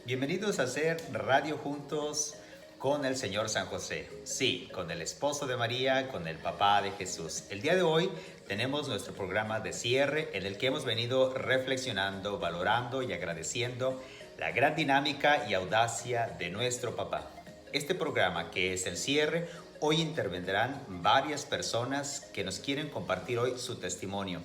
Bienvenidos a hacer Radio Juntos con el Señor San José. Sí, con el esposo de María, con el papá de Jesús. El día de hoy tenemos nuestro programa de cierre en el que hemos venido reflexionando, valorando y agradeciendo la gran dinámica y audacia de nuestro papá. Este programa, que es el cierre, hoy intervendrán varias personas que nos quieren compartir hoy su testimonio.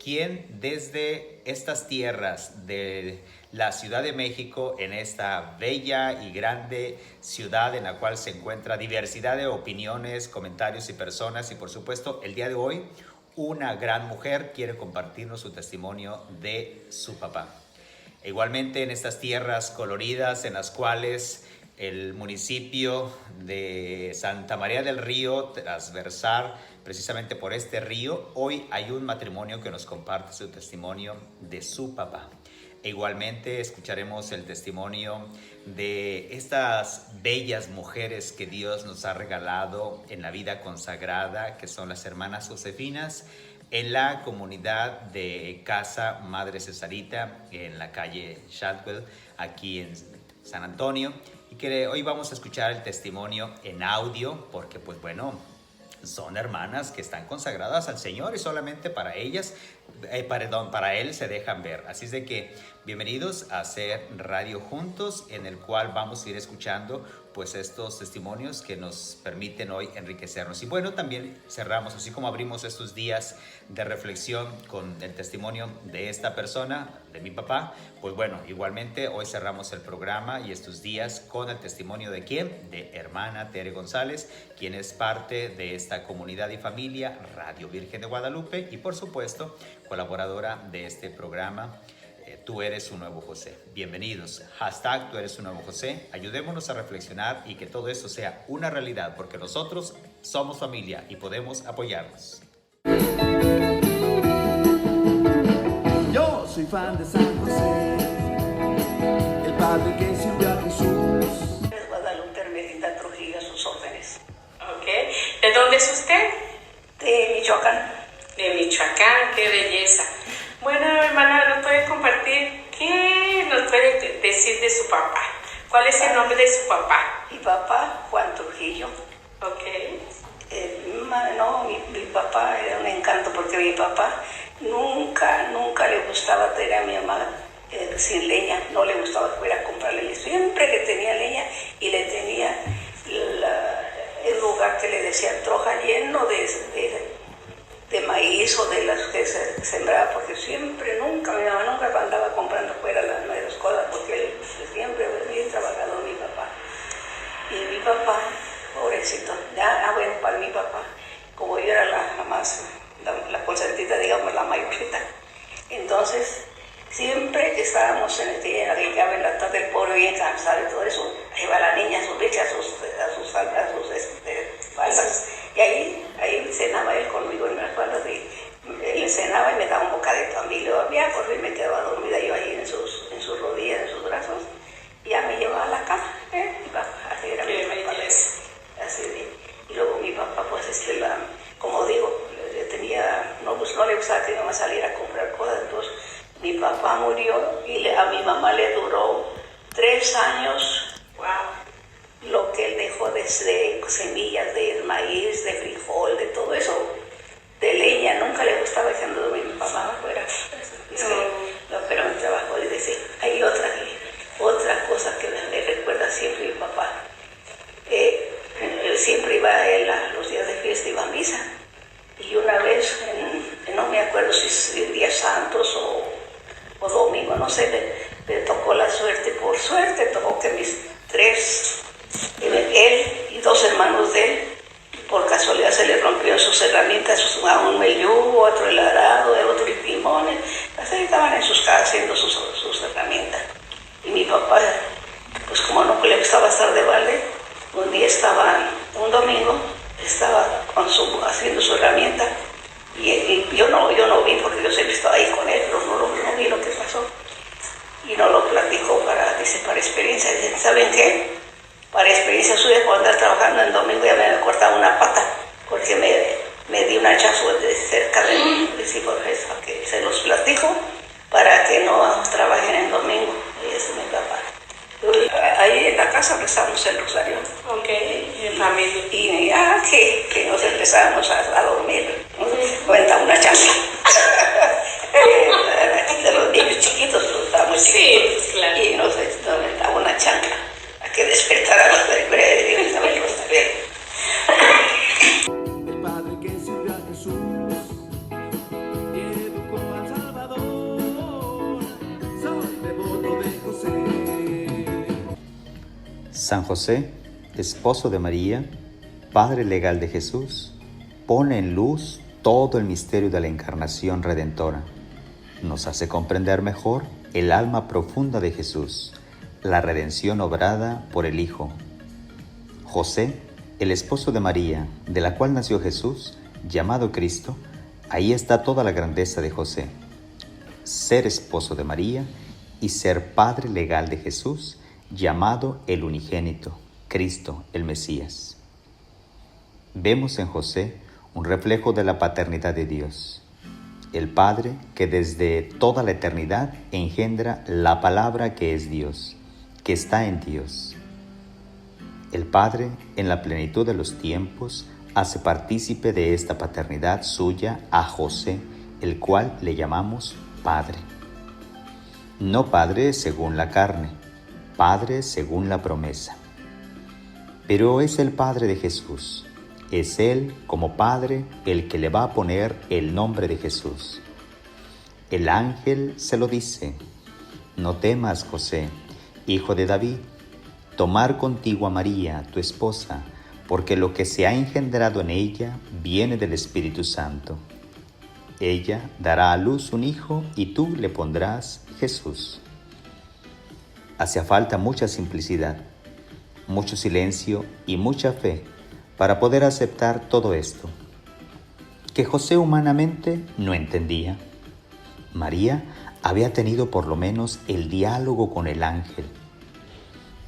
Quien desde estas tierras de la Ciudad de México, en esta bella y grande ciudad en la cual se encuentra diversidad de opiniones, comentarios y personas, y por supuesto el día de hoy una gran mujer quiere compartirnos su testimonio de su papá. Igualmente en estas tierras coloridas en las cuales el municipio de Santa María del Río, transversal precisamente por este río, hoy hay un matrimonio que nos comparte su testimonio de su papá. E igualmente escucharemos el testimonio de estas bellas mujeres que Dios nos ha regalado en la vida consagrada, que son las hermanas Josefinas, en la comunidad de Casa Madre Cesarita, en la calle Shadwell, aquí en San Antonio, y que hoy vamos a escuchar el testimonio en audio, porque pues bueno, son hermanas que están consagradas al Señor y solamente para ellas, para Él se dejan ver. Así es de que bienvenidos a hacer Radio Juntos, en el cual vamos a ir escuchando pues estos testimonios que nos permiten hoy enriquecernos. Y bueno, también cerramos, así como abrimos estos días de reflexión con el testimonio de esta persona, de mi papá, pues bueno, igualmente hoy cerramos el programa y estos días con el testimonio de ¿quién? De hermana Tere González, quien es parte de esta comunidad y familia Radio Virgen de Guadalupe y por supuesto colaboradora de este programa. Tú eres un nuevo José. Bienvenidos. Hashtag Tú eres un nuevo José. Ayudémonos a reflexionar y que todo esto sea una realidad, porque nosotros somos familia y podemos apoyarnos. Yo soy fan de San José, el padre que sirvió a Jesús. Guadalupe Hermedita Trujillo, a sus órdenes. Ok. ¿De dónde es usted? De Michoacán. De Michoacán, qué belleza. Bueno, hermana, ¿nos puede compartir qué nos puede decir de su papá? ¿Cuál es el nombre de su papá? Mi papá, Juan Trujillo. Ok. Mi papá era un encanto porque mi papá nunca le gustaba tener a mi mamá sin leña. No le gustaba que fuera a comprarle leña. Siempre que tenía leña y le tenía el lugar que le decía troja lleno de maíz o de las que se sembraba, porque mi mamá nunca andaba comprando fuera las nuevas cosas, porque él siempre fue bien trabajador, mi papá. Y mi papá, pobrecito, para mi papá, como yo era la consentida, digamos, la mayorcita, entonces siempre estábamos en la tarde, el pobre bien cansado y todo eso, ahí va la niña a sus leches, a sus faldas, y ahí cenaba él conmigo en las faldas, él cenaba y me daba un bocadito a mí, y luego ya por fin me quedaba dormida yo ahí en sus rodillas, en sus brazos, y ya me llevaba a la cama, así era mi papá, así bien. Y luego mi papá, pues como digo, no le gustaba que mi mamá saliera a comprar cosas, entonces mi papá murió y a mi mamá le duró 3 años. Wow. Lo que él dejó de semillas, de maíz, de frijol, de todo eso, de leña, nunca le gustaba dejando mi papá afuera. Pero mi trabajo, es decir, hay otra cosa que me recuerda siempre mi papá. Siempre iba él a los días de fiesta, iba a misa. Y una vez, no me acuerdo si días santos o domingo, no sé, le tocó la suerte. Por suerte tocó que él y 2 hermanos de él, por casualidad se le rompieron sus herramientas, a un meyugo, otro el arado, otro el limones, así estaban en sus casas haciendo sus herramientas. Y mi papá, pues como no le gustaba estar de balde, un domingo, estaba haciendo su herramienta, y yo no vi, porque yo siempre estaba ahí con él, pero no vi lo que pasó. Y no lo platicó para experiencia. Dicen, ¿saben qué? Para experiencia suya, cuando andaba trabajando el domingo ya me había cortado una pata, porque me di un hachazo de cerca de mí. Por eso, que se los platico para que no trabajen el domingo. Y ese es mi papá. casa rezamos el rosario. Ok, en familia. Y ya que nos empezábamos a dormir, nos cuenta una chancla. De los niños chiquitos, los estábamos Sí, chiquitos, claro. y nos aventaba una chancla a que despertara a los de Isabel Rosario. El padre que sirvió a Jesús y educó al Salvador. Soy devoto de José. San José, esposo de María, padre legal de Jesús, pone en luz todo el misterio de la encarnación redentora. Nos hace comprender mejor el alma profunda de Jesús, la redención obrada por el Hijo. José, el esposo de María, de la cual nació Jesús, llamado Cristo, ahí está toda la grandeza de José. Ser esposo de María y ser padre legal de Jesús, llamado el unigénito, Cristo, el Mesías. Vemos en José un reflejo de la paternidad de Dios, el Padre que desde toda la eternidad engendra la palabra que es Dios, que está en Dios. El Padre, en la plenitud de los tiempos, hace partícipe de esta paternidad suya a José, el cual le llamamos Padre. No Padre según la carne, Padre según la promesa. Pero es el Padre de Jesús. Es Él, como Padre, el que le va a poner el nombre de Jesús. El ángel se lo dice: no temas, José, hijo de David, tomar contigo a María, tu esposa, porque lo que se ha engendrado en ella viene del Espíritu Santo. Ella dará a luz un hijo y tú le pondrás Jesús. Hacía falta mucha simplicidad, mucho silencio y mucha fe para poder aceptar todo esto, que José humanamente no entendía. María había tenido por lo menos el diálogo con el ángel.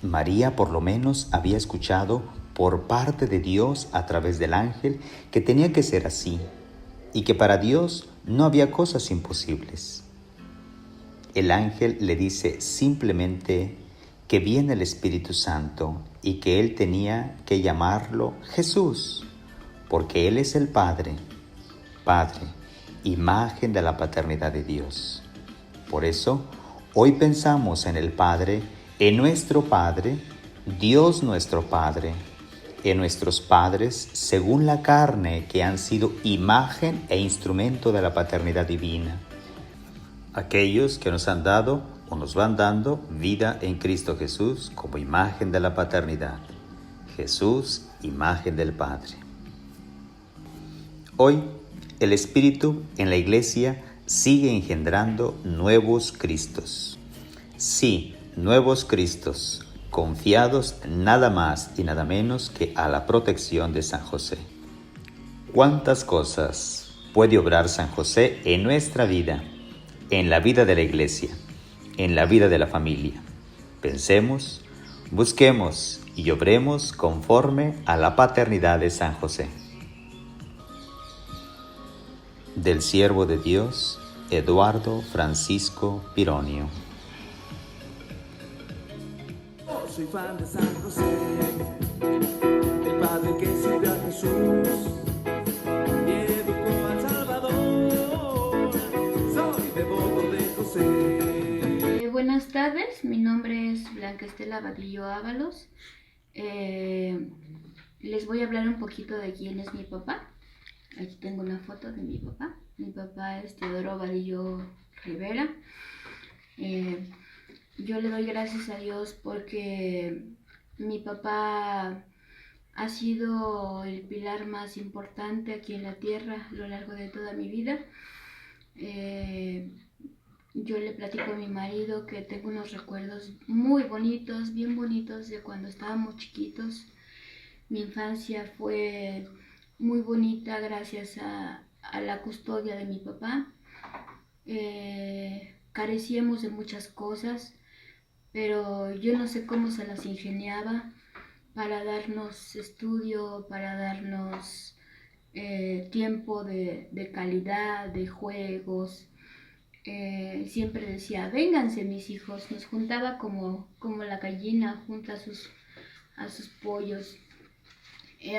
María por lo menos había escuchado por parte de Dios a través del ángel que tenía que ser así y que para Dios no había cosas imposibles. El ángel le dice simplemente que viene el Espíritu Santo y que él tenía que llamarlo Jesús, porque él es el Padre, imagen de la paternidad de Dios. Por eso, hoy pensamos en el Padre, en nuestro Padre, Dios nuestro Padre, en nuestros padres según la carne que han sido imagen e instrumento de la paternidad divina. Aquellos que nos han dado o nos van dando vida en Cristo Jesús como imagen de la paternidad. Jesús, imagen del Padre. Hoy, el Espíritu en la Iglesia sigue engendrando nuevos Cristos. Sí, nuevos Cristos, confiados nada más y nada menos que a la protección de San José. ¿Cuántas cosas puede obrar San José en nuestra vida, en la vida de la Iglesia, en la vida de la familia? Pensemos, busquemos y obremos conforme a la paternidad de San José. Del siervo de Dios, Eduardo Francisco Pironio. Soy fan de San José, el padre que sirvió a Jesús y educó al Salvador. Soy devoto de José. Buenas tardes, mi nombre es Blanca Estela Vadillo Ábalos. Les voy a hablar un poquito de quién es mi papá. Aquí tengo una foto de mi papá. Mi papá es Teodoro Vadillo Rivera. Yo le doy gracias a Dios porque mi papá ha sido el pilar más importante aquí en la tierra a lo largo de toda mi vida. Yo le platico a mi marido que tengo unos recuerdos muy bonitos, bien bonitos de cuando estábamos chiquitos. Mi infancia fue muy bonita gracias a la custodia de mi papá. Carecíamos de muchas cosas, pero yo no sé cómo se las ingeniaba para darnos estudio, para darnos tiempo de calidad, de juegos. Siempre decía, vénganse mis hijos, nos juntaba como la gallina junta a sus pollos.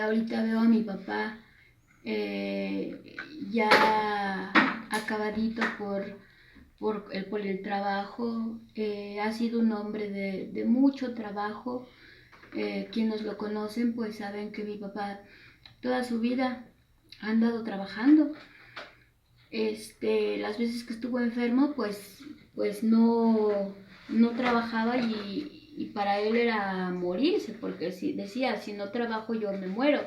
Ahorita veo a mi papá ya acabadito por el trabajo. Ha sido un hombre de mucho trabajo. Quienes lo conocen pues saben que mi papá toda su vida ha andado trabajando. Las veces que estuvo enfermo pues no trabajaba y para él era morirse, porque decía, si no trabajo yo me muero.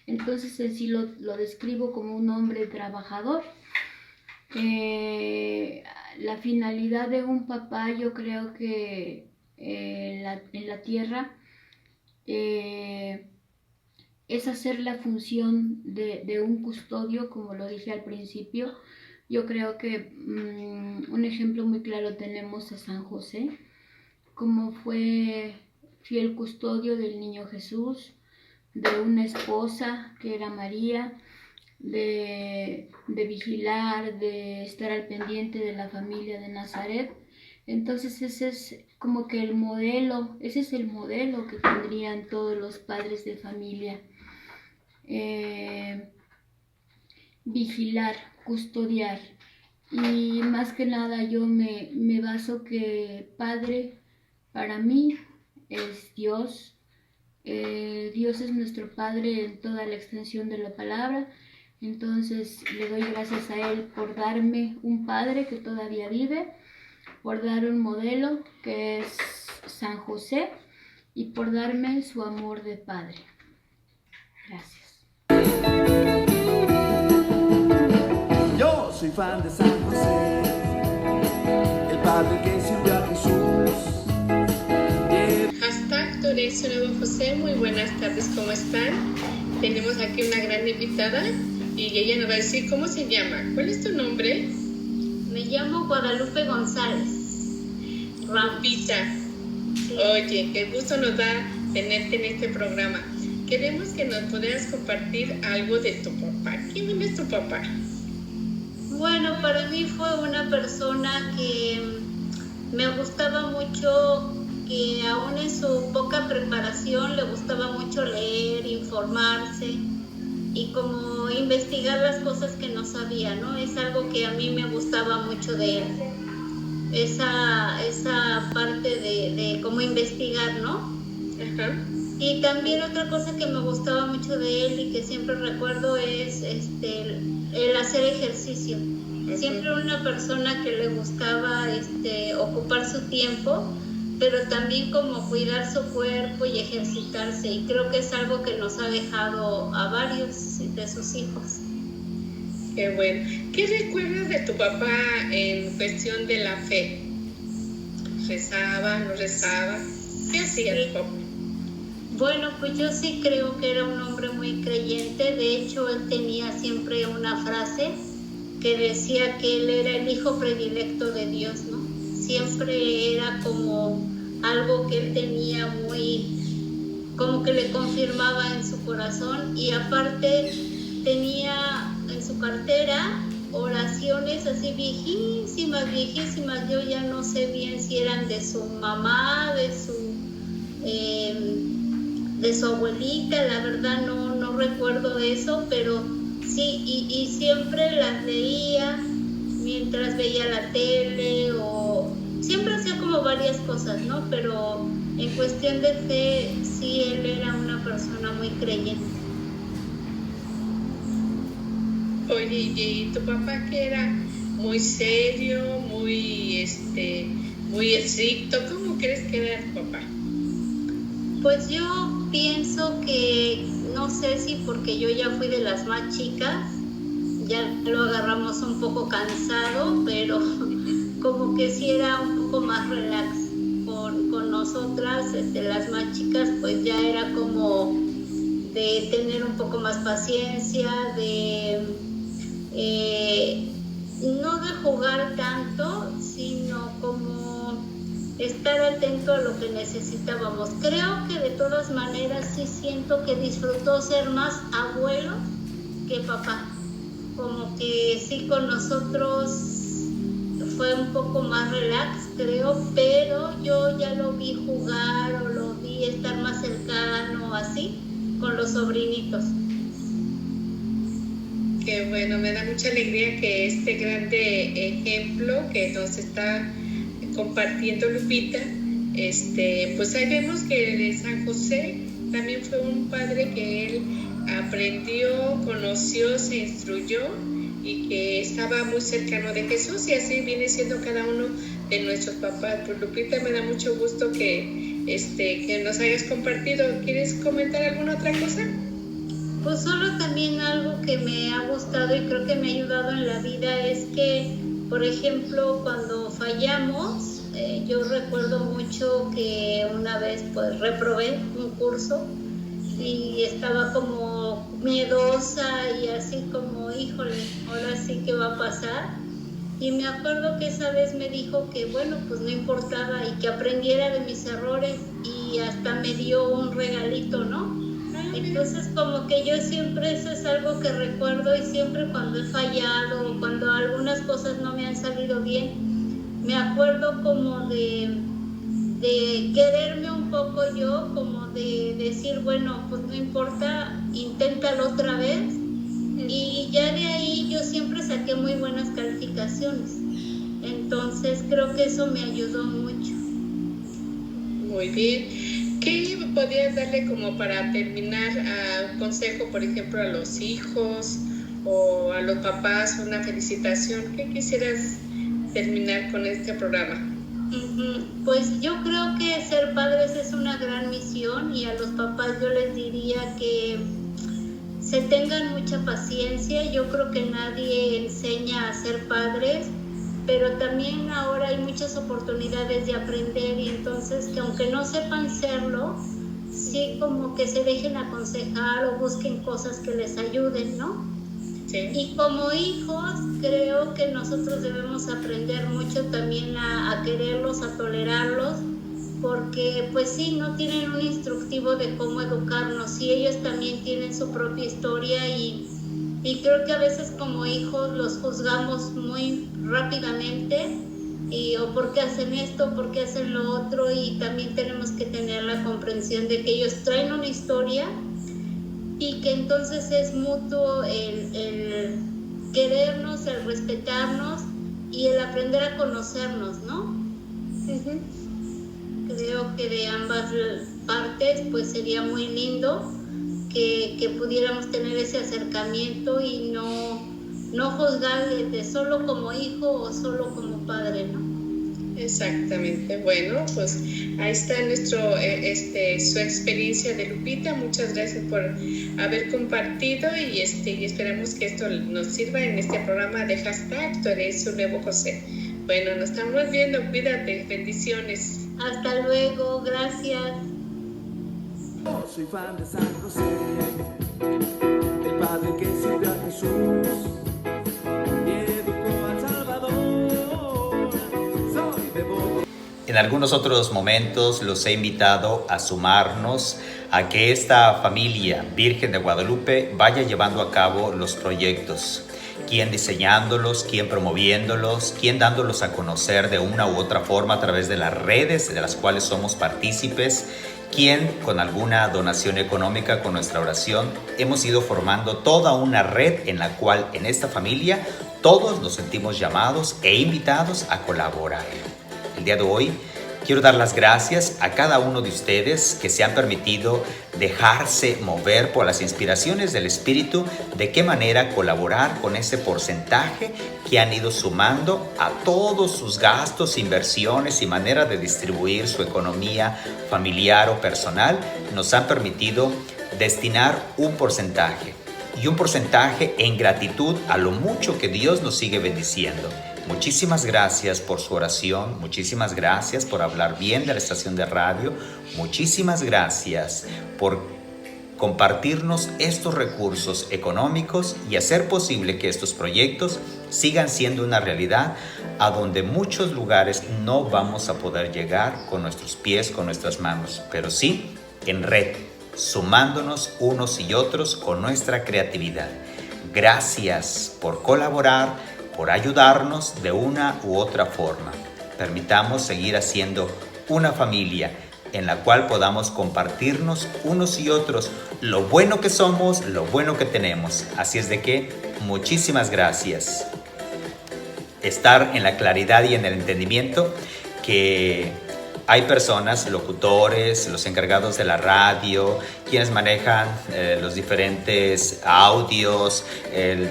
Entonces en sí lo describo como un hombre trabajador. La finalidad de un papá, yo creo que en la tierra es hacer la función de un custodio, como lo dije al principio. Yo creo que un ejemplo muy claro tenemos a San José, como fue fiel custodio del niño Jesús, de una esposa que era María, de vigilar, de estar al pendiente de la familia de Nazaret. Entonces ese es como que el modelo, ese es el modelo que tendrían todos los padres de familia. Vigilar, custodiar. Y más que nada yo me baso que Padre para mí es Dios. Dios es nuestro Padre en toda la extensión de la palabra. Entonces le doy gracias a Él por darme un Padre que todavía vive, por dar un modelo que es San José y por darme su amor de Padre. Gracias. Yo soy fan de San José, el padre que sirvió a Jesús. Hashtag Torecio Nuevo José, muy buenas tardes, ¿cómo están? Tenemos aquí una gran invitada y ella nos va a decir cómo se llama. ¿Cuál es tu nombre? Me llamo Guadalupe González. Rampita. Sí. Oye, qué gusto nos da tenerte en este programa. Queremos que nos pudieras compartir algo de tu papá. ¿Quién es tu papá? Bueno, para mí fue una persona que me gustaba mucho, que aún en su poca preparación le gustaba mucho leer, informarse y como investigar las cosas que no sabía, ¿no? Es algo que a mí me gustaba mucho de él. Esa parte de cómo investigar, ¿no? Ajá. Y también otra cosa que me gustaba mucho de él y que siempre recuerdo es el hacer ejercicio. Uh-huh. Siempre una persona que le gustaba ocupar su tiempo, pero también como cuidar su cuerpo y ejercitarse. Y creo que es algo que nos ha dejado a varios de sus hijos. Qué bueno. ¿Qué recuerdas de tu papá en cuestión de la fe? ¿Rezaba, no rezaba? ¿Qué hacía tu papá? Bueno, pues yo sí creo que era un hombre muy creyente. De hecho, él tenía siempre una frase que decía que él era el hijo predilecto de Dios, ¿no? Siempre era como algo que él tenía muy, como que le confirmaba en su corazón, y aparte tenía en su cartera oraciones así viejísimas, yo ya no sé bien si eran de su mamá, de su abuelita, la verdad no recuerdo eso, pero sí, y siempre las leía mientras veía la tele, o siempre hacía como varias cosas, ¿no? Pero en cuestión de fe, sí, él era una persona muy creyente. Oye, ¿y tu papá que era muy serio, muy estricto? ¿Cómo crees que era tu papá? Pues yo pienso que, no sé si porque yo ya fui de las más chicas, ya lo agarramos un poco cansado, pero como que sí era un poco más relax con nosotras, las más chicas, pues ya era como de tener un poco más paciencia, no de jugar tanto, sino como estar atento a lo que necesitábamos. Creo que de todas maneras sí siento que disfrutó ser más abuelo que papá. Como que sí con nosotros fue un poco más relax, creo, pero yo ya lo vi jugar o lo vi podía estar más cercano, así, con los sobrinitos. Qué bueno, me da mucha alegría que este grande ejemplo que nos está compartiendo Lupita, pues ahí vemos que de San José también fue un padre que él aprendió, conoció, se instruyó y que estaba muy cercano de Jesús, y así viene siendo cada uno de nuestros papás. Pues Lupita, me da mucho gusto que nos hayas compartido. ¿Quieres comentar alguna otra cosa? Pues solo también algo que me ha gustado y creo que me ha ayudado en la vida es que, por ejemplo, cuando fallamos, yo recuerdo mucho que una vez pues reprobé un curso y estaba como miedosa y así como, híjole, ahora sí que va a pasar. Y me acuerdo que esa vez me dijo que bueno, pues no importaba y que aprendiera de mis errores, y hasta me dio un regalito, ¿no? Entonces como que yo siempre, eso es algo que recuerdo, y siempre cuando he fallado o cuando algunas cosas no me han salido bien, me acuerdo como de quererme un poco yo, como de decir, bueno, pues no importa, inténtalo otra vez. Y ya de ahí yo siempre saqué muy buenas calificaciones. Entonces creo que eso me ayudó mucho. Muy bien. ¿Qué podrías darle como para terminar consejo, por ejemplo, a los hijos o a los papás, una felicitación? ¿Qué quisieras terminar con este programa? Pues yo creo que ser padres es una gran misión, y a los papás yo les diría que se tengan mucha paciencia. Yo creo que nadie enseña a ser padres, pero también ahora hay muchas oportunidades de aprender, y entonces que aunque no sepan serlo, sí como que se dejen aconsejar o busquen cosas que les ayuden, ¿no? Sí. Y como hijos creo que nosotros debemos aprender mucho también a quererlos, a tolerarlos, porque pues sí, no tienen un instructivo de cómo educarnos, y ellos también tienen su propia historia, y creo que a veces como hijos los juzgamos muy rápidamente, o por qué hacen esto, por qué hacen lo otro, y también tenemos que tener la comprensión de que ellos traen una historia, y que entonces es mutuo el querernos, el respetarnos y el aprender a conocernos, ¿no? Creo que de ambas partes pues sería muy lindo que pudiéramos tener ese acercamiento y no juzgar de solo como hijo o solo como padre, ¿no? Exactamente. Bueno, pues ahí está su experiencia de Lupita. Muchas gracias por haber compartido, y esperamos que esto nos sirva en este programa de hashtag Tú eres un nuevo José. Bueno, nos estamos viendo. Cuídate. Bendiciones. Hasta luego. Gracias. Yo soy fan de San José, el padre que sirvió a Jesús y educó al Salvador. Soy de Bogotá. En algunos otros momentos los he invitado a sumarnos a que esta familia Virgen de Guadalupe vaya llevando a cabo los proyectos. Quién diseñándolos, quién promoviéndolos, quién dándolos a conocer de una u otra forma a través de las redes de las cuales somos partícipes, quién con alguna donación económica, con nuestra oración. Hemos ido formando toda una red en la cual en esta familia todos nos sentimos llamados e invitados a colaborar. El día de hoy quiero dar las gracias a cada uno de ustedes que se han permitido dejarse mover por las inspiraciones del Espíritu, de qué manera colaborar con ese porcentaje que han ido sumando a todos sus gastos, inversiones y manera de distribuir su economía familiar o personal. Nos han permitido destinar un porcentaje, y un porcentaje en gratitud a lo mucho que Dios nos sigue bendiciendo. Muchísimas gracias por su oración, muchísimas gracias por hablar bien de la estación de radio, muchísimas gracias por compartirnos estos recursos económicos y hacer posible que estos proyectos sigan siendo una realidad a donde muchos lugares no vamos a poder llegar con nuestros pies, con nuestras manos, pero sí en red, sumándonos unos y otros con nuestra creatividad. Gracias por colaborar, por ayudarnos de una u otra forma. Permitamos seguir haciendo una familia en la cual podamos compartirnos unos y otros lo bueno que somos, lo bueno que tenemos. Así es de que muchísimas gracias. Estar en la claridad y en el entendimiento que hay personas, locutores, los encargados de la radio, quienes manejan los diferentes audios,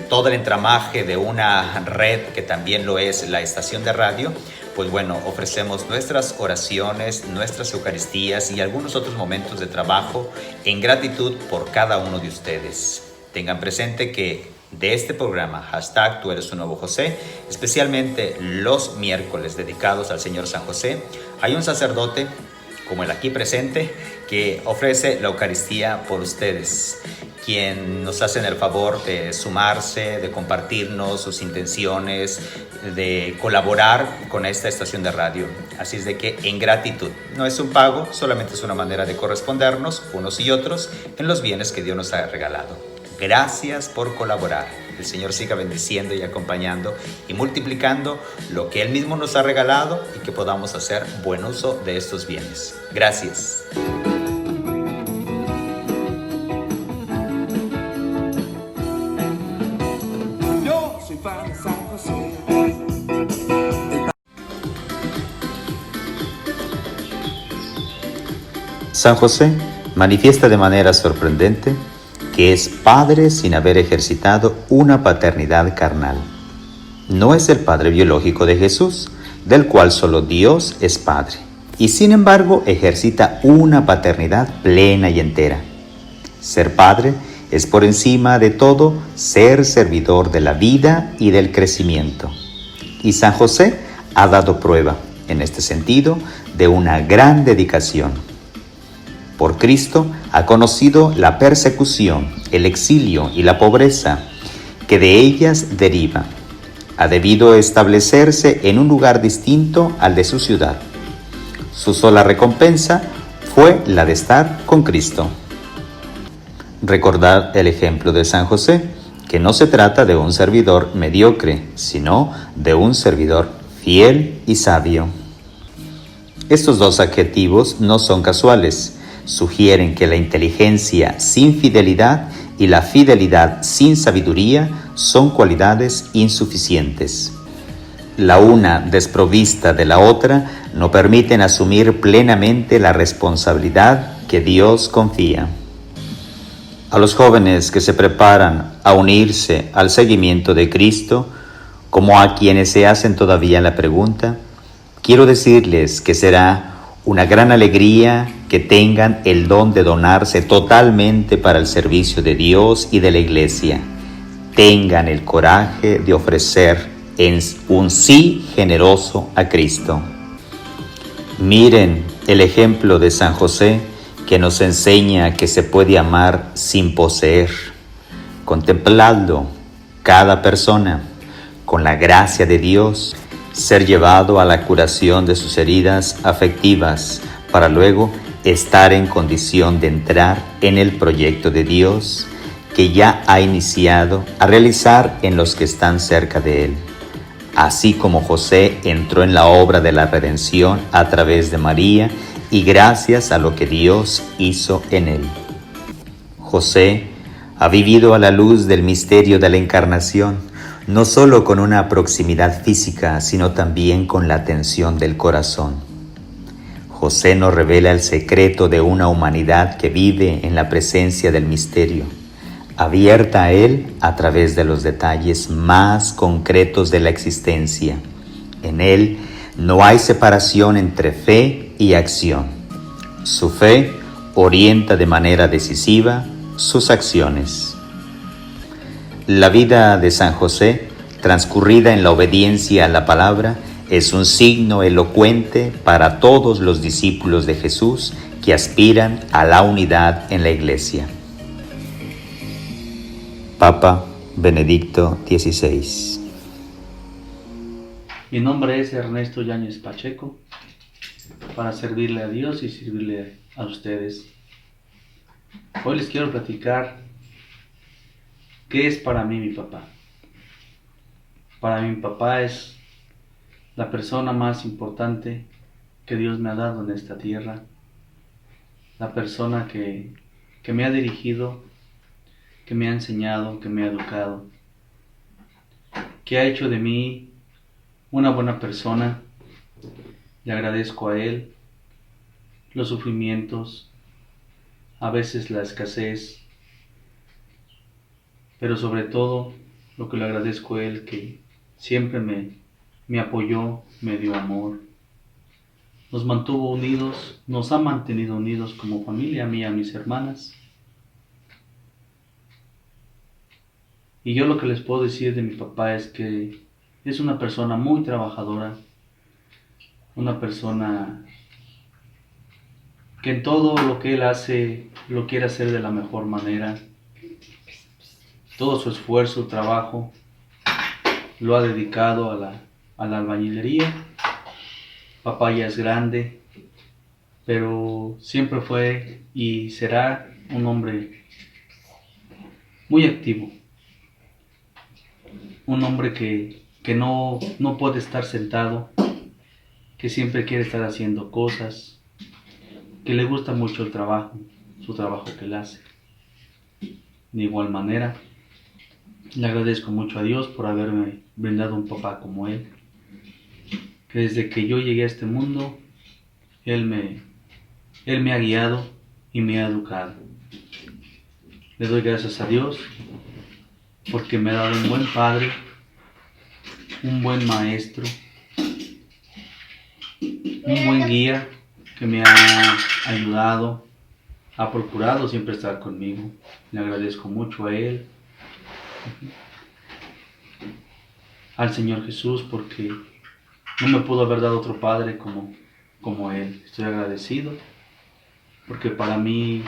todo el entramaje de una red que también lo es la estación de radio. Pues bueno, ofrecemos nuestras oraciones, nuestras eucaristías y algunos otros momentos de trabajo en gratitud por cada uno de ustedes. Tengan presente que de este programa, #Tú eres un nuevo José, especialmente los miércoles dedicados al Señor San José, hay un sacerdote, como el aquí presente, que ofrece la Eucaristía por ustedes, quien nos hacen el favor de sumarse, de compartirnos sus intenciones, de colaborar con esta estación de radio. Así es de que en gratitud, no es un pago, solamente es una manera de correspondernos unos y otros en los bienes que Dios nos ha regalado. Gracias por colaborar. El Señor siga bendiciendo y acompañando y multiplicando lo que Él mismo nos ha regalado y que podamos hacer buen uso de estos bienes. Gracias. Yo soy fan de San José. San José manifiesta de manera sorprendente que es padre sin haber ejercitado una paternidad carnal. No es el padre biológico de Jesús, del cual solo Dios es padre, y sin embargo ejercita una paternidad plena y entera. Ser padre es por encima de todo ser servidor de la vida y del crecimiento. Y San José ha dado prueba, en este sentido, de una gran dedicación. Por Cristo ha conocido la persecución, el exilio y la pobreza que de ellas deriva. Ha debido establecerse en un lugar distinto al de su ciudad. Su sola recompensa fue la de estar con Cristo. Recordad el ejemplo de San José, que no se trata de un servidor mediocre, sino de un servidor fiel y sabio. Estos dos adjetivos no son casuales. Sugieren que la inteligencia sin fidelidad y la fidelidad sin sabiduría son cualidades insuficientes. La una desprovista de la otra no permiten asumir plenamente la responsabilidad que Dios confía. A los jóvenes que se preparan a unirse al seguimiento de Cristo, como a quienes se hacen todavía la pregunta, quiero decirles que será una gran alegría que tengan el don de donarse totalmente para el servicio de Dios y de la Iglesia. Tengan el coraje de ofrecer un sí generoso a Cristo. Miren el ejemplo de San José, que nos enseña que se puede amar sin poseer. Contempladlo, cada persona, con la gracia de Dios, ser llevado a la curación de sus heridas afectivas, para luego estar en condición de entrar en el proyecto de Dios que ya ha iniciado a realizar en los que están cerca de Él. Así como José entró en la obra de la redención a través de María y gracias a lo que Dios hizo en él. José ha vivido a la luz del misterio de la encarnación, no solo con una proximidad física, sino también con la atención del corazón. José nos revela el secreto de una humanidad que vive en la presencia del misterio, abierta a él a través de los detalles más concretos de la existencia. En él no hay separación entre fe y acción. Su fe orienta de manera decisiva sus acciones. La vida de San José, transcurrida en la obediencia a la palabra, es un signo elocuente para todos los discípulos de Jesús que aspiran a la unidad en la Iglesia. Papa Benedicto XVI. Mi nombre es Ernesto Yáñez Pacheco, para servirle a Dios y servirle a ustedes. Hoy les quiero platicar qué es para mí mi papá. Para mí mi papá es la persona más importante que Dios me ha dado en esta tierra, la persona que me ha dirigido, que me ha enseñado, que me ha educado, que ha hecho de mí una buena persona. Le agradezco a Él los sufrimientos, a veces la escasez, pero sobre todo lo que le agradezco a Él, que siempre me apoyó, me dio amor, nos mantuvo unidos, nos ha mantenido unidos como familia, a mí y a mis hermanas. Y yo lo que les puedo decir de mi papá es que es una persona muy trabajadora, una persona que en todo lo que él hace, lo quiere hacer de la mejor manera. Todo su esfuerzo, trabajo, lo ha dedicado a la albañilería. Papá ya es grande, pero siempre fue y será un hombre muy activo. Un hombre que no puede estar sentado, que siempre quiere estar haciendo cosas, que le gusta mucho el trabajo, su trabajo que él hace. De igual manera, le agradezco mucho a Dios por haberme brindado un papá como él, que desde que yo llegué a este mundo, Él me ha guiado y me ha educado. Le doy gracias a Dios porque me ha dado un buen padre, un buen maestro, un buen guía que me ha ayudado, ha procurado siempre estar conmigo. Le agradezco mucho a Él, al Señor Jesús, porque no me pudo haber dado otro padre como Él. Estoy agradecido porque para mí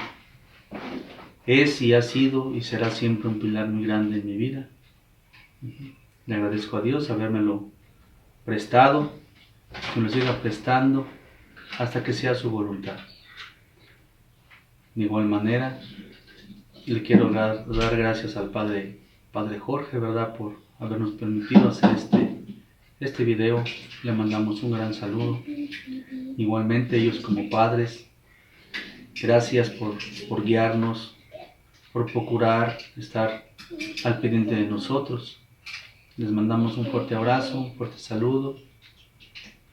es y ha sido y será siempre un pilar muy grande en mi vida. Le agradezco a Dios habérmelo prestado, que me lo siga prestando hasta que sea su voluntad. De igual manera, le quiero dar gracias al Padre Jorge, ¿verdad?, por habernos permitido hacer este video. Le mandamos un gran saludo. Igualmente ellos como padres, gracias por guiarnos, por procurar estar al pendiente de nosotros. Les mandamos un fuerte abrazo, un fuerte saludo.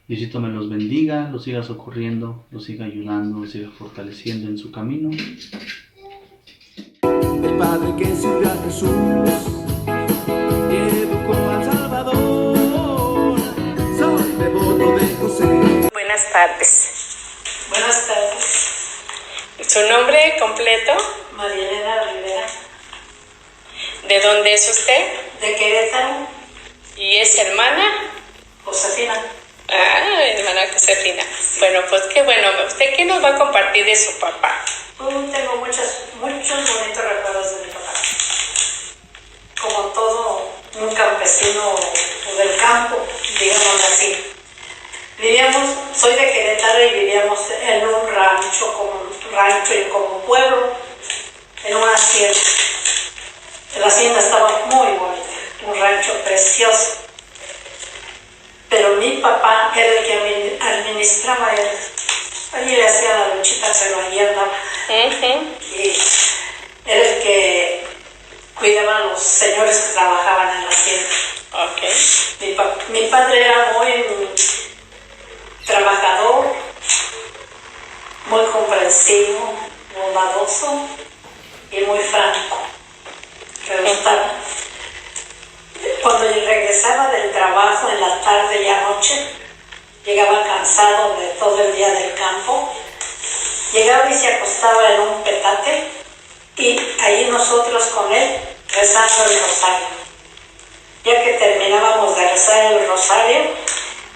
Diosito me los bendiga, los siga socorriendo, los siga ayudando, los siga fortaleciendo en su camino. El Padre que sirvió a Jesús y educó al Salvador. Soy devoto de José. Buenas tardes. Buenas tardes. ¿Su nombre completo? María Elena Rivera, ¿De dónde es usted? de Querétaro, ¿Y es hermana? Josefina. Ah, hermana Josefina. Bueno, pues qué bueno. ¿Usted qué nos va a compartir de su papá? Tengo muchos bonitos recuerdos de mi papá. Como todo un campesino del campo, digamos así. Soy de Querétaro y vivíamos en un rancho y como pueblo, en una hacienda. La hacienda estaba muy bonita, un rancho precioso. Pero mi papá era el que administraba él. Allí le hacía la luchita, pero allí andaba. Y era el que cuidaba a los señores que trabajaban en la hacienda. Mi padre era muy trabajador, muy comprensivo, bondadoso y muy franco. Cuando regresaba del trabajo en la tarde y anoche, llegaba cansado de todo el día del campo, llegaba y se acostaba en un petate y allí nosotros con él rezando el rosario. Ya que terminábamos de rezar el rosario,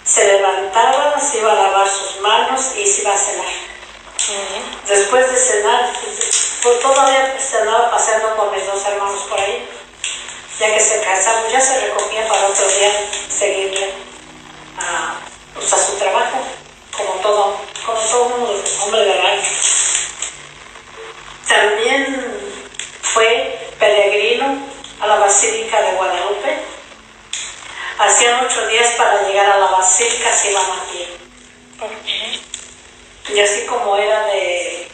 se levantaba, se iba a lavar sus manos y se iba a cenar. Después de cenar, pues todavía se andaba paseando con mis dos hermanos por ahí. Ya que se cansaba, ya se recogía para otro día seguirle a su trabajo, como todo hombre de rancho. También fue peregrino a la Basílica de Guadalupe. Hacían 8 días para llegar a la Basílica, se iban a pie. Y así como era de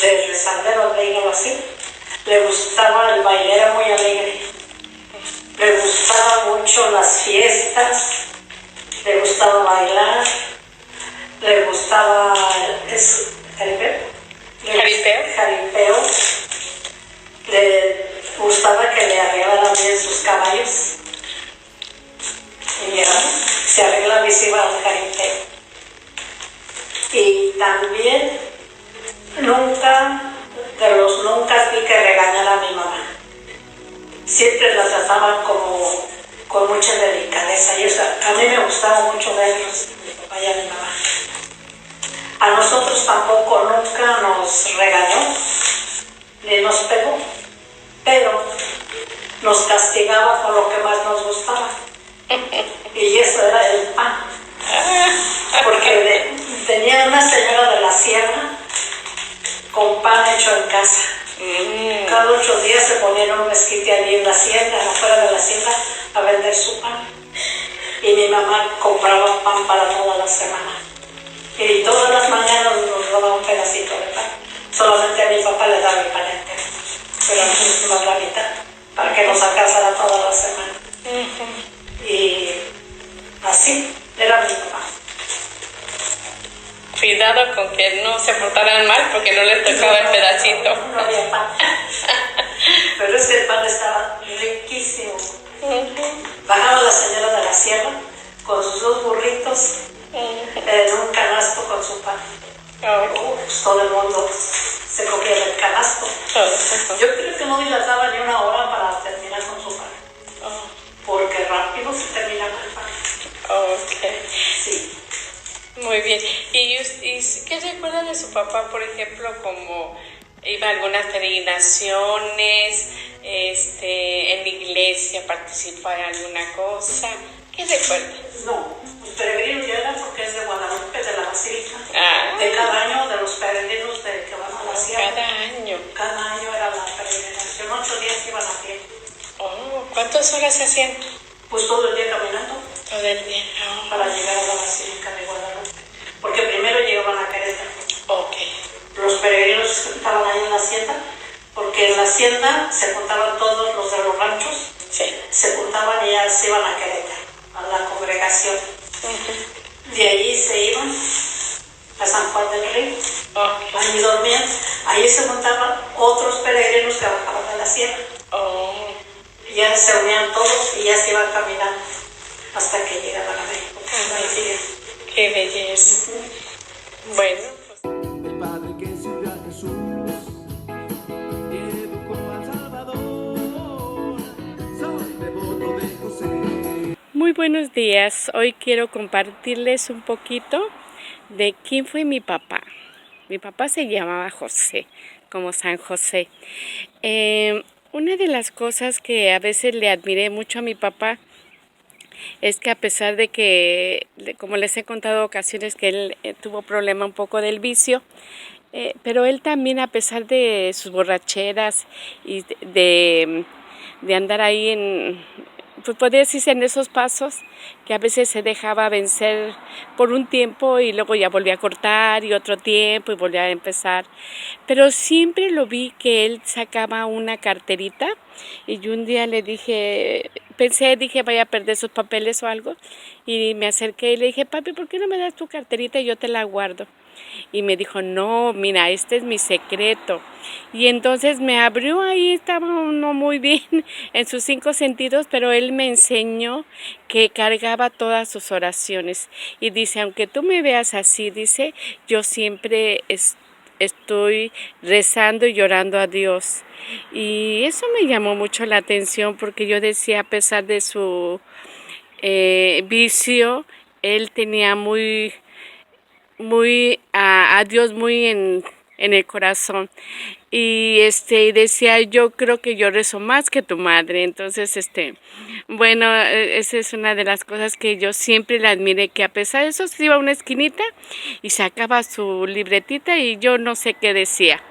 de rezandero, dígalo así. Le gustaba el baile, era muy alegre. Le gustaban mucho las fiestas, le gustaba bailar, le gustaba jaripeo, le gustaba que le arreglaran bien sus caballos. Y mira, se arregla y se iba al jaripeo. Y también nunca vi que regañara a mi mamá. Siempre la trataba con mucha delicadeza y eso, a mí me gustaba mucho verlos, mi papá y a mi mamá. A nosotros tampoco nunca nos regañó, ni nos pegó, pero nos castigaba con lo que más nos gustaba. Y eso era el pan. Porque tenía una señora de la sierra con pan hecho en casa. Cada 8 días se ponían un mezquite allí en la hacienda, afuera de la hacienda, a vender su pan. Y mi mamá compraba pan para toda la semana. Y todas las mañanas nos daba un pedacito de pan. Solamente a mi papá le daba el pan entero, pero a nosotros la mitad, para que nos alcanzara toda la semana. Y así era mi papá. Cuidado con que no se portaran mal porque no les tocaba el pedacito. No había pan. Pero ese pan estaba riquísimo. Bajaba la señora de la sierra con sus 2 burritos en un canasto con su pan. Pues todo el mundo se comía del canasto. Yo creo que no dilataba ni una hora para terminar con su pan. Porque rápido se terminaba el pan. Sí. Muy bien. ¿Y qué recuerda de su papá, por ejemplo, como iba a algunas peregrinaciones, en la iglesia, participaba en alguna cosa? ¿Qué recuerda? No, los peregrinos llegan porque es de Guadalupe, de la Basílica. De cada año, de los peregrinos que van a la sierra. Cada año. Cada año era la peregrinación, 8 días iban a pie. ¿Cuántas horas hacían? Pues todo el día caminando. Todo el día. Para llegar a la Basílica de Guadalupe. Porque primero llegaban a Querétaro. Los peregrinos que estaban ahí en la hacienda, porque en la hacienda se juntaban todos los de los ranchos, se juntaban y ya se iban a Querétaro, a la congregación. De allí se iban a San Juan del Río. Allí dormían. Allí se juntaban otros peregrinos que bajaban de la sierra. Ya se unían todos y ya se iban caminando hasta que llegaban a México. Qué belleza. Bueno. El Padre que sirvió a Jesús y educó al Salvador. Soy devoto de José. Muy buenos días. Hoy quiero compartirles un poquito de quién fue mi papá. Mi papá se llamaba José, como San José. Una de las cosas que a veces le admiré mucho a mi papá es que a pesar de que, como les he contado ocasiones, que él tuvo problema un poco del vicio, pero él también, a pesar de sus borracheras y de andar ahí pues podría decirse en esos pasos, que a veces se dejaba vencer por un tiempo y luego ya volvía a cortar y otro tiempo y volvía a empezar. Pero siempre lo vi que él sacaba una carterita y yo un día le dije, dije vaya a perder sus papeles o algo, y me acerqué y le dije, papi, ¿por qué no me das tu carterita y yo te la guardo? Y me dijo, no, mira, este es mi secreto. Y entonces me abrió, ahí estaba uno muy bien en sus 5 sentidos, pero él me enseñó que cargaba todas sus oraciones. Y dice, aunque tú me veas así, dice, yo siempre estoy rezando y llorando a Dios. Y eso me llamó mucho la atención porque yo decía, a pesar de su vicio, él tenía a Dios muy en el corazón. Y decía, yo creo que yo rezo más que tu madre. Entonces, bueno, esa es una de las cosas que yo siempre le admiré, que a pesar de eso se iba a una esquinita y sacaba su libretita y yo no sé qué decía.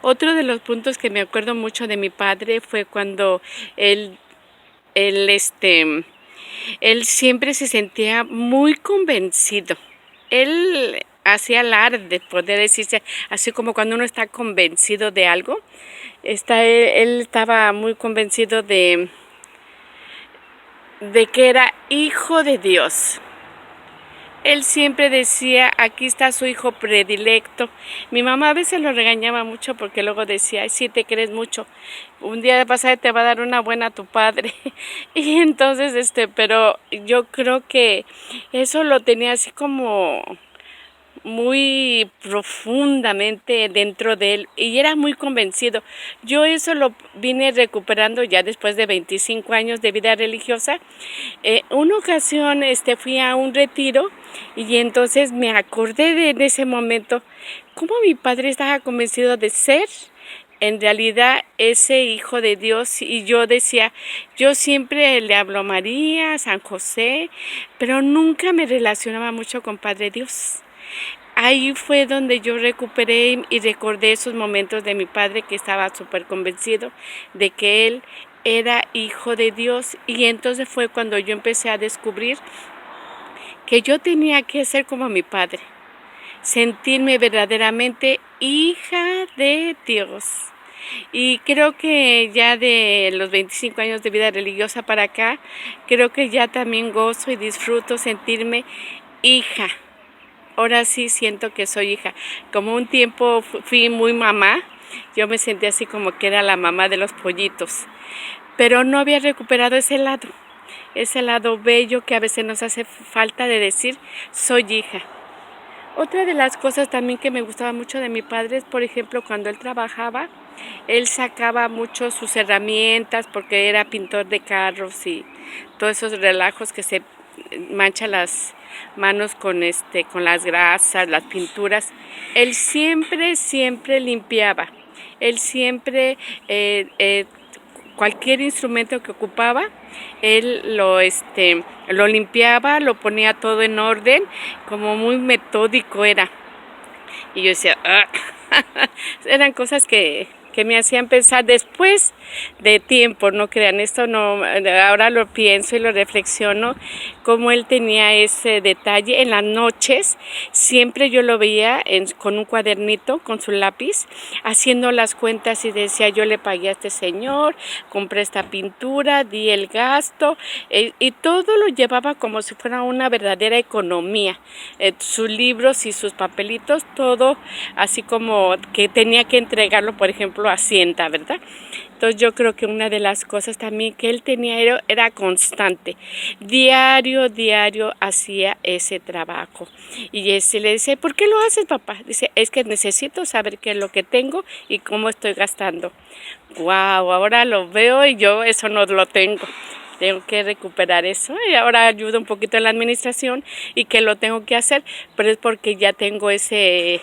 Otro de los puntos que me acuerdo mucho de mi padre fue cuando él siempre se sentía muy convencido. Él hacía alarde, poder decirse, así como cuando uno está convencido de algo. Él estaba muy convencido de que era hijo de Dios. Él siempre decía, aquí está su hijo predilecto. Mi mamá a veces lo regañaba mucho porque luego decía, ay, sí te crees mucho. Un día vas a ver, te va a dar una buena tu padre. Y entonces, pero yo creo que eso lo tenía así como muy profundamente dentro de él y era muy convencido. Yo eso lo vine recuperando ya después de 25 años de vida religiosa. Una ocasión fui a un retiro y entonces me acordé en ese momento cómo mi padre estaba convencido de ser en realidad ese hijo de Dios, y yo decía, yo siempre le hablo a María, a San José, pero nunca me relacionaba mucho con Padre Dios. Ahí fue donde yo recuperé y recordé esos momentos de mi padre, que estaba súper convencido de que él era hijo de Dios, y entonces fue cuando yo empecé a descubrir que yo tenía que ser como mi padre, sentirme verdaderamente hija de Dios. Y creo que ya de los 25 años de vida religiosa para acá, creo que ya también gozo y disfruto sentirme hija. Ahora sí siento que soy hija. Como un tiempo fui muy mamá, yo me sentí así como que era la mamá de los pollitos, pero no había recuperado ese lado bello que a veces nos hace falta de decir, soy hija. Otra de las cosas también que me gustaba mucho de mi padre es, por ejemplo, cuando él trabajaba, él sacaba mucho sus herramientas porque era pintor de carros y todos esos relajos que se mancha las manos con las grasas, las pinturas. Él siempre limpiaba. Él siempre cualquier instrumento que ocupaba, él lo limpiaba, lo ponía todo en orden, como muy metódico era. Y yo decía, eran cosas que me hacían pensar después de tiempo, no crean, esto no, ahora lo pienso y lo reflexiono, cómo él tenía ese detalle. En las noches siempre yo lo veía con un cuadernito, con su lápiz, haciendo las cuentas y decía, yo le pagué a este señor, compré esta pintura, di el gasto, y todo lo llevaba como si fuera una verdadera economía. Sus libros y sus papelitos, todo así como que tenía que entregarlo, por ejemplo, a Hacienda, ¿verdad? Entonces yo creo que una de las cosas también que él tenía era constante. Diario hacía ese trabajo. Y le dice, ¿por qué lo haces, papá? Dice, es que necesito saber qué es lo que tengo y cómo estoy gastando. ¡Wow! Ahora lo veo y yo eso no lo tengo. Tengo que recuperar eso y ahora ayudo un poquito en la administración y que lo tengo que hacer, pero es porque ya tengo ese...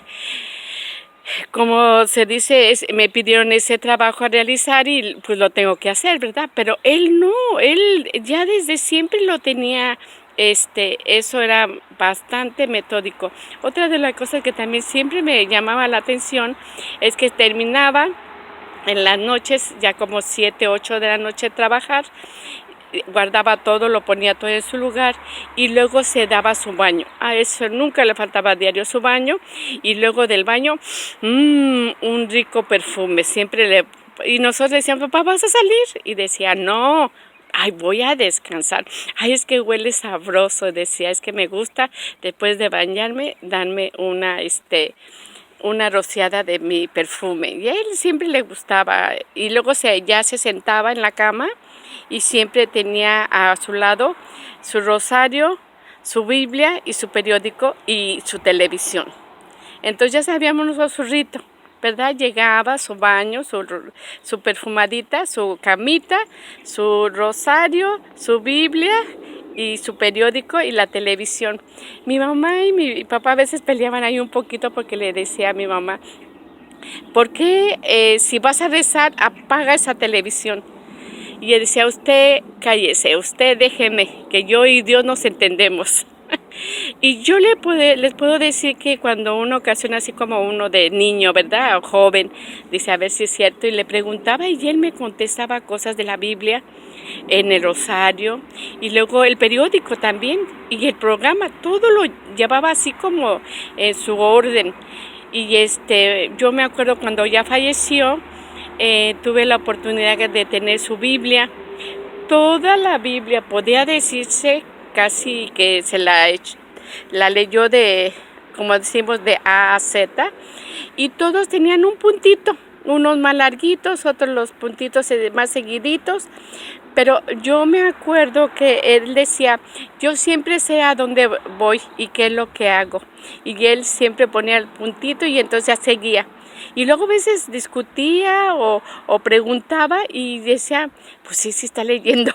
Como se dice, me pidieron ese trabajo a realizar y pues lo tengo que hacer, ¿verdad? Pero él no, él ya desde siempre lo tenía, eso era bastante metódico. Otra de las cosas que también siempre me llamaba la atención es que terminaba en las noches, ya como 7, 8 de la noche de trabajar, guardaba todo, lo ponía todo en su lugar y luego se daba su baño. A eso nunca le faltaba diario su baño, y luego del baño, un rico perfume. Y nosotros le decíamos, papá, ¿vas a salir? Y decía, no, ay, voy a descansar. Ay, es que huele sabroso. Decía, es que me gusta después de bañarme, darme una rociada de mi perfume. Y a él siempre le gustaba. Y luego ya se sentaba en la cama y siempre tenía a su lado su rosario, su Biblia y su periódico y su televisión. Entonces ya sabíamos nosotros su rito, ¿verdad? Llegaba su baño, su perfumadita, su camita, su rosario, su Biblia y su periódico y la televisión. Mi mamá y mi papá a veces peleaban ahí un poquito porque le decía a mi mamá, ¿por qué si vas a rezar apaga esa televisión? Y él decía, usted cállese, usted déjeme, que yo y Dios nos entendemos. Y yo les puedo decir que cuando una ocasión así como uno de niño, ¿verdad? O joven, dice a ver si es cierto, y le preguntaba y él me contestaba cosas de la Biblia, en el rosario, y luego el periódico también, y el programa, todo lo llevaba así como en su orden. Y yo me acuerdo cuando ya falleció, tuve la oportunidad de tener su Biblia. Toda la Biblia podía decirse casi que se la leyó de, como decimos, de A a Z, y todos tenían un puntito, unos más larguitos, otros los puntitos más seguiditos, pero yo me acuerdo que él decía, yo siempre sé a dónde voy y qué es lo que hago, y él siempre ponía el puntito y entonces ya seguía. Y luego a veces discutía o preguntaba y decía, pues sí está leyendo.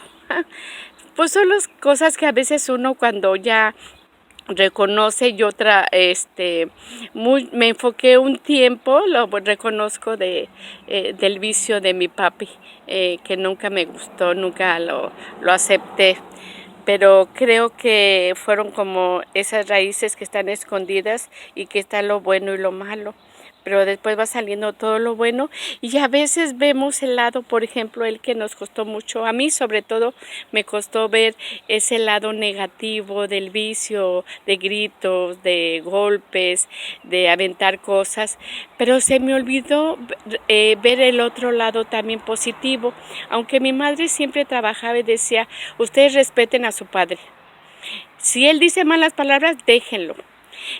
Pues son las cosas que a veces uno cuando ya reconoce. Y otra, me enfoqué un tiempo, lo reconozco, del vicio de mi papi, que nunca me gustó, nunca lo acepté. Pero creo que fueron como esas raíces que están escondidas y que está lo bueno y lo malo. Pero después va saliendo todo lo bueno y a veces vemos el lado, por ejemplo, el que nos costó mucho, a mí sobre todo me costó ver ese lado negativo del vicio, de gritos, de golpes, de aventar cosas, pero se me olvidó ver el otro lado también positivo, aunque mi madre siempre trabajaba y decía, ustedes respeten a su padre, si él dice malas palabras, déjenlo,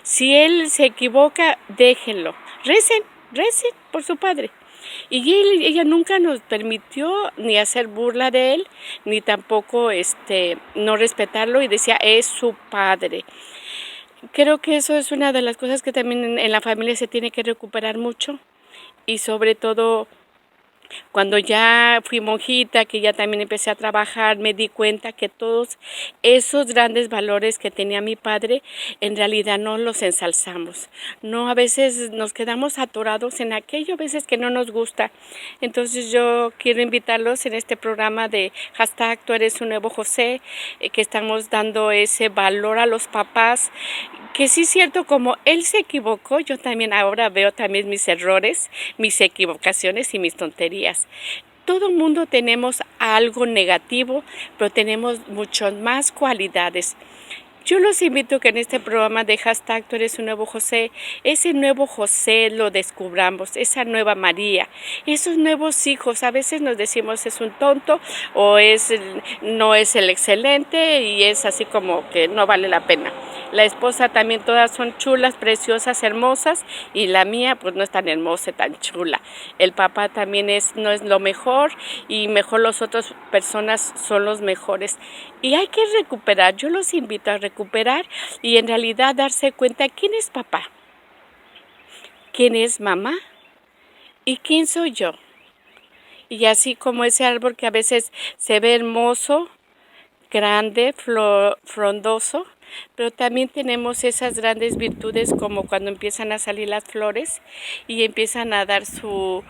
si él se equivoca, déjenlo. Recen por su padre. Y ella nunca nos permitió ni hacer burla de él, ni tampoco no respetarlo, y decía, es su padre. Creo que eso es una de las cosas que también en la familia se tiene que recuperar mucho, y sobre todo cuando ya fui monjita, que ya también empecé a trabajar, me di cuenta que todos esos grandes valores que tenía mi padre, en realidad no los ensalzamos. No, a veces nos quedamos atorados en aquello, a veces que no nos gusta. Entonces yo quiero invitarlos en este programa de hashtag Tú eres un nuevo José, que estamos dando ese valor a los papás, que sí es cierto, como él se equivocó, yo también ahora veo también mis errores, mis equivocaciones y mis tonterías. Todo mundo tenemos algo negativo, pero tenemos muchas más cualidades. Yo los invito a que en este programa de hashtag Tú eres un nuevo José, ese nuevo José lo descubramos, esa nueva María, esos nuevos hijos. A veces nos decimos es un tonto o no es el excelente y es así como que no vale la pena. La esposa también, todas son chulas, preciosas, hermosas, y la mía pues no es tan hermosa, tan chula. El papá también no es lo mejor, y mejor las otras personas son los mejores. Y hay que recuperar, yo los invito a recuperar y en realidad darse cuenta quién es papá, quién es mamá y quién soy yo. Y así como ese árbol que a veces se ve hermoso, grande, frondoso, pero también tenemos esas grandes virtudes como cuando empiezan a salir las flores y empiezan a dar su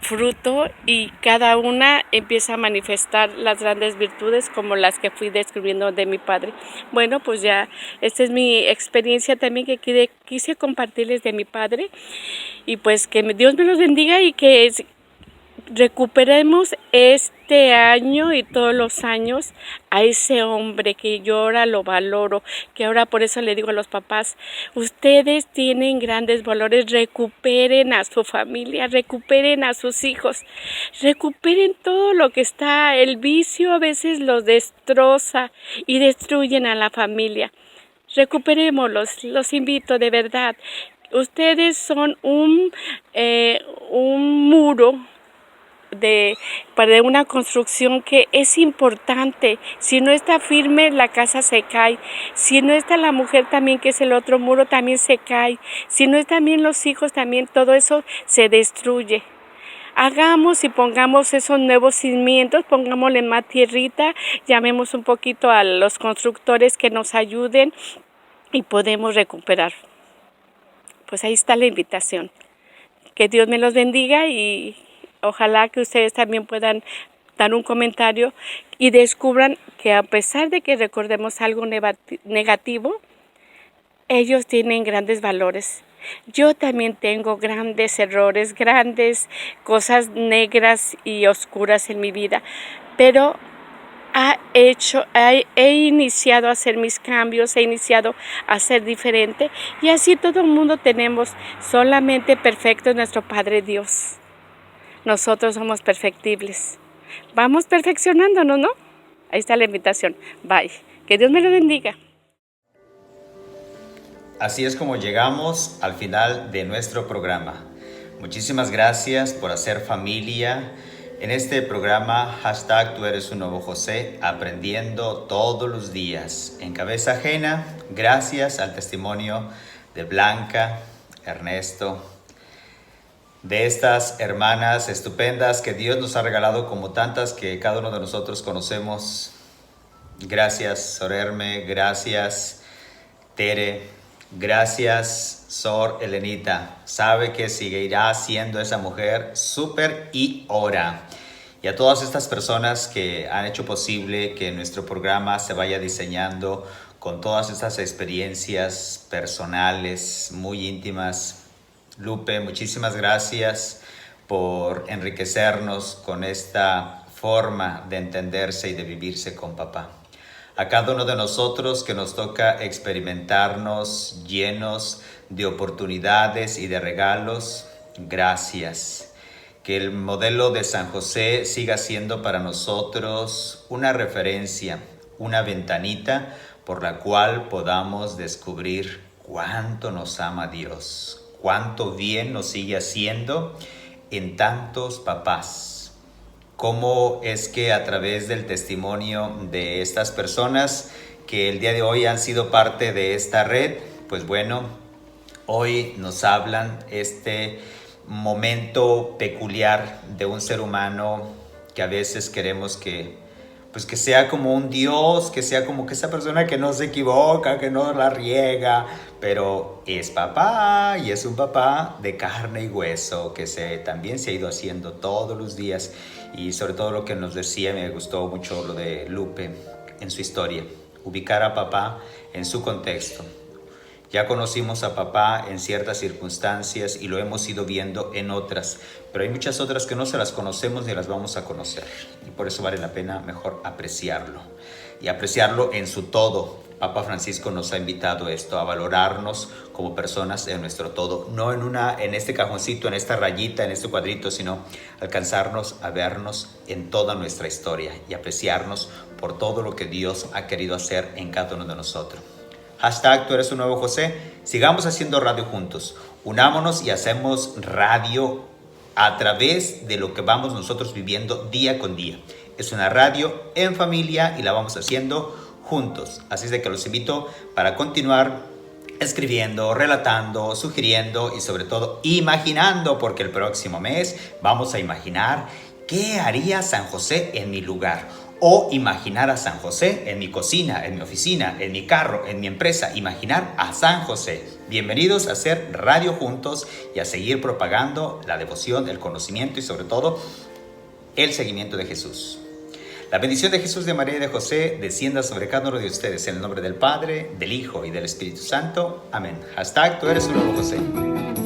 fruto, y cada una empieza a manifestar las grandes virtudes como las que fui descubriendo de mi padre. Bueno, pues ya esta es mi experiencia también que quise compartirles de mi padre, y pues que Dios me los bendiga y que recuperemos este año y todos los años a ese hombre que yo ahora lo valoro, que ahora por eso le digo a los papás, ustedes tienen grandes valores, recuperen a su familia, recuperen a sus hijos, recuperen todo lo que está. El vicio a veces los destroza y destruyen a la familia. Recuperémoslos, los invito de verdad. Ustedes son un muro para una construcción que es importante. Si no está firme, la casa se cae. Si no está la mujer también, que es el otro muro, también se cae. Si no están bien los hijos, también todo eso se destruye. Hagamos y pongamos esos nuevos cimientos, pongámosle más tierrita, llamemos un poquito a los constructores que nos ayuden y podemos recuperar. Pues ahí está la invitación. Que Dios me los bendiga, y ojalá que ustedes también puedan dar un comentario y descubran que a pesar de que recordemos algo negativo, ellos tienen grandes valores. Yo también tengo grandes errores, grandes cosas negras y oscuras en mi vida, pero he iniciado a hacer mis cambios, he iniciado a ser diferente, y así todo el mundo tenemos. Solamente perfecto es nuestro Padre Dios. Nosotros somos perfectibles. Vamos perfeccionándonos, ¿no? Ahí está la invitación. Bye. Que Dios me lo bendiga. Así es como llegamos al final de nuestro programa. Muchísimas gracias por hacer familia en este programa #Tú eres un nuevo José, aprendiendo todos los días. En cabeza ajena, gracias al testimonio de Blanca, Ernesto, de estas hermanas estupendas que Dios nos ha regalado, como tantas que cada uno de nosotros conocemos. Gracias, Sorerme, gracias, Tere. Gracias, Sor Elenita. Sabe que seguirá siendo esa mujer súper y ora. Y a todas estas personas que han hecho posible que nuestro programa se vaya diseñando con todas estas experiencias personales, muy íntimas. Lupe, muchísimas gracias por enriquecernos con esta forma de entenderse y de vivirse con papá. A cada uno de nosotros que nos toca experimentarnos llenos de oportunidades y de regalos, gracias. Que el modelo de San José siga siendo para nosotros una referencia, una ventanita por la cual podamos descubrir cuánto nos ama Dios, cuánto bien nos sigue haciendo en tantos papás. Cómo es que a través del testimonio de estas personas que el día de hoy han sido parte de esta red, pues bueno, hoy nos hablan este momento peculiar de un ser humano que a veces queremos que sea como un Dios, que sea como que esa persona que no se equivoca, que no la riega, pero es papá y es un papá de carne y hueso que también se ha ido haciendo todos los días. Y sobre todo lo que nos decía, me gustó mucho lo de Lupe en su historia, ubicar a papá en su contexto. Ya conocimos a papá en ciertas circunstancias y lo hemos ido viendo en otras, pero hay muchas otras que no se las conocemos ni las vamos a conocer. Y por eso vale la pena mejor apreciarlo y apreciarlo en su todo. Papa Francisco nos ha invitado a valorarnos como personas en nuestro todo, no en este cajoncito, en esta rayita, en este cuadrito, sino alcanzarnos a vernos en toda nuestra historia y apreciarnos por todo lo que Dios ha querido hacer en cada uno de nosotros. #Tú eres un nuevo José. Sigamos haciendo radio juntos. Unámonos y hacemos radio a través de lo que vamos nosotros viviendo día con día. Es una radio en familia y la vamos haciendo juntos. Así es de que los invito para continuar escribiendo, relatando, sugiriendo y sobre todo imaginando, porque el próximo mes vamos a imaginar qué haría San José en mi lugar. O imaginar a San José en mi cocina, en mi oficina, en mi carro, en mi empresa. Imaginar a San José. Bienvenidos a hacer radio juntos y a seguir propagando la devoción, el conocimiento y sobre todo el seguimiento de Jesús. La bendición de Jesús, de María y de José descienda sobre cada uno de ustedes en el nombre del Padre, del Hijo y del Espíritu Santo. Amén. #Tú eres un nuevo José.